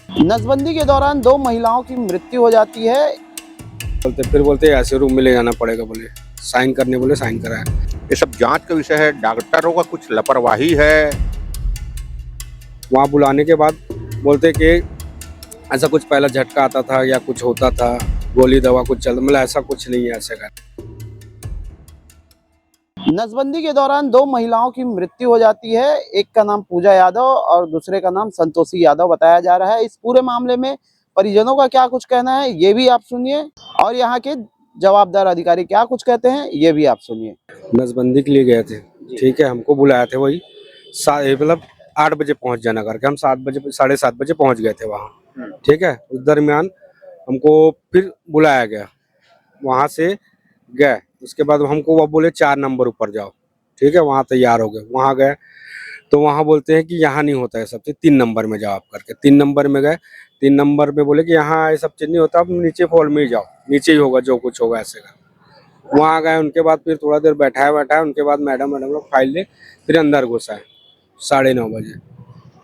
नसबंदी के दौरान 2 महिलाओं की मृत्यु हो जाती है। फिर बोलते ऐसे रूम में ले जाना पड़ेगा, बोले साइन करने, बोले साइन कराया। ये सब जांच का विषय है। डॉक्टरों का कुछ लापरवाही है। वहाँ बुलाने के बाद बोलते कि ऐसा कुछ पहला झटका आता था या कुछ होता था, गोली दवा कुछ चल, मतलब ऐसा कुछ नहीं है ऐसे का। नसबंदी के दौरान 2 महिलाओं की मृत्यु हो जाती है। एक का नाम पूजा यादव और दूसरे का नाम संतोषी यादव बताया जा रहा है। इस पूरे मामले में परिजनों का क्या कुछ कहना है ये भी आप सुनिए, और यहाँ के जवाबदार अधिकारी क्या कुछ कहते हैं ये भी आप सुनिए। नसबंदी के लिए गए थे, ठीक है, हमको बुलाया थे वही मतलब 8 बजे पहुंच जाना करके। हम 7 बजे 7:30 बजे पहुंच गए थे वहाँ, ठीक है। उस दरमियान हमको फिर बुलाया गया, वहाँ से गए। उसके बाद हमको वो बोले 4 नंबर ऊपर जाओ, ठीक है। वहाँ तैयार हो गए, वहाँ गए तो वहाँ बोलते हैं कि यहाँ नहीं होता है सब चीज़, 3 नंबर में जाओ आप करके। 3 नंबर में गए, 3 नंबर में बोले कि यहाँ ये सब चीज़ नहीं होता, आप नीचे फॉल में ही जाओ, नीचे ही होगा जो कुछ होगा ऐसे का। वहाँ गए, उनके बाद फिर थोड़ा देर बैठाया, उनके बाद मैडम लोग फाइल ले फिर अंदर घुसाए 9:30 बजे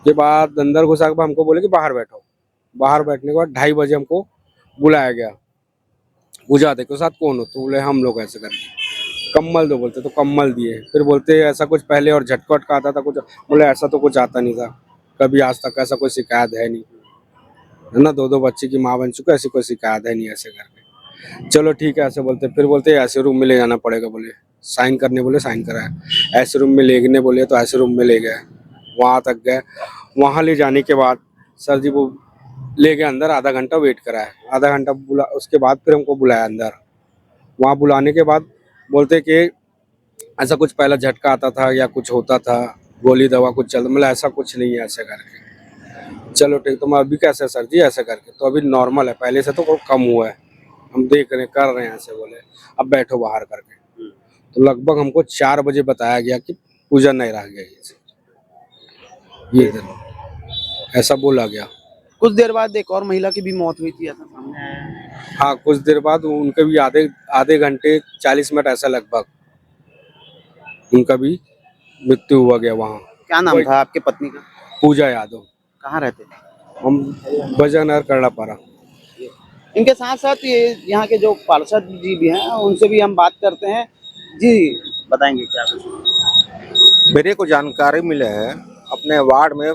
के बाद। अंदर घुसा के बाद हमको बोले कि बाहर बैठो। बाहर बैठने के बाद 2:30 बजे हमको बुलाया गया, पूछा देखो साथ कौन हो, तो बोले हम लोग ऐसे करके। कम्बल दो बोलते, तो कम्बल दिए। फिर बोलते ऐसा कुछ पहले और झटका वटका आता था कुछ, बोले ऐसा तो कुछ आता नहीं था कभी आज तक, ऐसा कोई शिकायत है नहीं, है ना। 2 बच्चे की माँ बन चुका, ऐसी कोई शिकायत है नहीं ऐसे करके। चलो ठीक है ऐसे बोलते। फिर बोलते ऐसे रूम में ले जाना पड़ेगा, बोले साइन करने, बोले साइन कराया। ऐसे रूम में लेने बोले तो ऐसे रूम में ले गए, वहाँ तक गए। वहाँ ले जाने के बाद सर जी वो ले गए अंदर, आधा घंटा वेट कराया। आधा घंटा बुला, उसके बाद फिर हमको बुलाया अंदर। वहाँ बुलाने के बाद बोलते कि ऐसा कुछ पहला झटका आता था या कुछ होता था, गोली दवा कुछ चल, मतलब ऐसा कुछ नहीं है ऐसे करके। चलो ठीक, तो मैं अभी कैसे सर जी ऐसे करके, तो अभी नॉर्मल है, पहले से तो कम हुआ है, हम देख रहे कर रहे हैं ऐसे बोले। अब बैठो बाहर करके। तो लगभग हमको 4 बजे बताया गया कि पूजा नहीं रह गया ये दिन, ऐसा बोला गया। कुछ देर बाद एक और महिला की भी मौत हुई थी, ऐसा सामने आया है। हाँ, कुछ देर बाद उनके भी आधे घंटे 40 मिनट ऐसा लगभग उनका भी मृत्यु हुआ गया वहाँ। क्या नाम था आपके पत्नी का? पूजा यादव। कहाँ रहते थे? हम बजानगर करड़ापारा। इनके साथ साथ ये यहाँ के जो पार्षद जी भी हैं उनसे भी हम बात करते हैं। जी बताएंगे क्या कुछ? मेरे को जानकारी मिले है अपने वार्ड में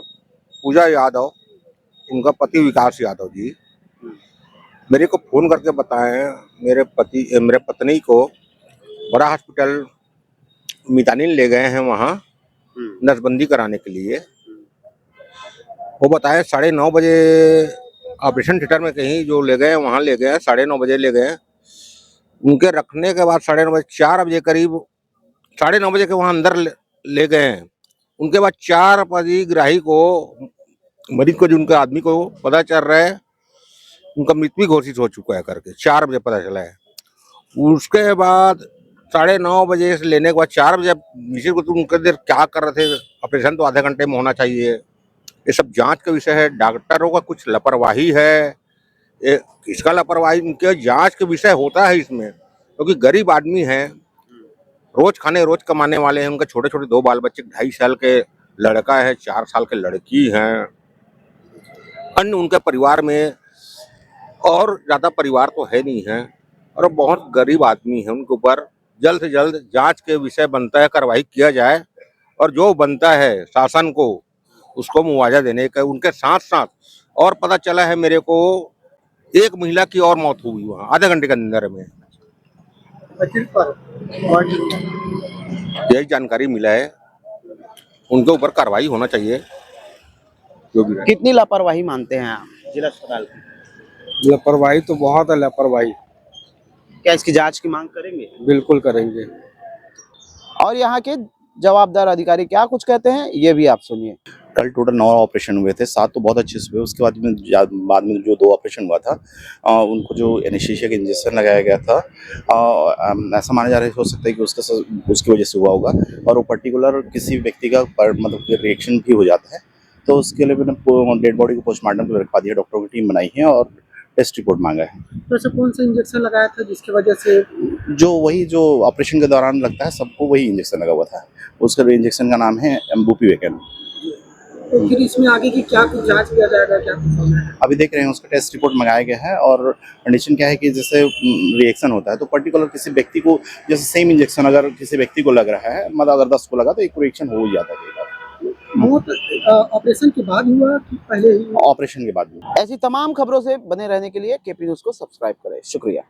पूजा यादव, उनका पति विकास यादव जी मेरे को फोन करके बताए मेरे पत्नी को बड़ा हॉस्पिटल मितानिन ले गए हैं वहाँ नसबंदी कराने के लिए। वो बताए 9:30 बजे ऑपरेशन थिएटर में कहीं जो ले गए, वहाँ ले गए 9:30 बजे ले गए। उनके रखने के बाद 9:30 बजे 4 बजे करीब 9:30 बजे के वहाँ अंदर ले गए हैं। उनके बाद 4 बजे ग्राही को, मरीज को, जो उनका आदमी को पता चल रहा है उनका मृत्यु घोषित हो चुका है करके 4 बजे पता चला है। उसके बाद 9:30 बजे से लेने के बाद 4 बजे निश्चित को उनके देर क्या कर रहे थे, ऑपरेशन तो आधे घंटे में होना चाहिए। ये सब जांच का विषय है। डॉक्टरों का कुछ लापरवाही है। इसका लापरवाही उनके जांच का विषय होता है इसमें, क्योंकि गरीब आदमी हैं, रोज खाने रोज कमाने वाले हैं। उनके छोटे छोटे 2 बाल बच्चे, 2.5 साल के लड़का है, 4 साल के लड़की हैं। अन्य उनके परिवार में और ज्यादा परिवार तो है नहीं है, और बहुत गरीब आदमी है। उनके ऊपर जल्द से जल्द जांच के विषय बनता है, कार्रवाई किया जाए, और जो बनता है शासन को उसको मुआवजा देने का। उनके साथ साथ और पता चला है मेरे को, एक महिला की और मौत हुई वहाँ आधे घंटे के अंदर में। यही जानकारी मिला है। उनके ऊपर कार्रवाई होना चाहिए जो भी है। कितनी लापरवाही मानते हैं आप जिला अस्पताल की? लापरवाही तो बहुत है, लापरवाही। क्या इसकी जांच की मांग करेंगे? बिल्कुल करेंगे। और यहाँ के जवाबदार अधिकारी क्या कुछ कहते हैं ये भी आप सुनिए। कल टोटल 9 ऑपरेशन हुए थे, 7 तो बहुत अच्छे से हुए। उसके बाद में जो 2 ऑपरेशन हुआ था, उनको जो एनेस्थीसिया का इंजेक्शन लगाया गया था, ऐसा माना जा रहा है हो सकता है कि उसकी वजह से हुआ होगा, और वो पर्टिकुलर किसी व्यक्ति का मतलब रिएक्शन भी हो जाता है। तो उसके लिए मैंने डेड बॉडी को पोस्टमार्टम के लिए रखवा दिया, डॉक्टरों की टीम बनाई है और टेस्ट रिपोर्ट मांगा है। तो ऐसा कौन सा इंजेक्शन लगाया था जिसकी वजह से? जो ऑपरेशन के दौरान लगता है सबको वही इंजेक्शन लगा हुआ था। उसका इंजेक्शन का नाम है एम्बुपिवेकेन। तो फिर इसमें आगे की क्या कुछ जांच किया जाएगा, क्या कुछ होना है? अभी देख रहे हैं, उसका टेस्ट रिपोर्ट मंगाया गया है और कंडीशन क्या है कि जैसे रिएक्शन होता है तो पर्टिकुलर किसी व्यक्ति को, जैसे सेम इंजेक्शन अगर किसी व्यक्ति को लग रहा है, मतलब अगर 10 को लगा तो एक रिएक्शन हो ही जाता है कई बार। मौत ऑपरेशन के बाद हुआ कि पहले ही? ऑपरेशन के बाद भी। ऐसी तमाम खबरों से बने रहने के लिए केपी न्यूज को सब्सक्राइब करें। शुक्रिया।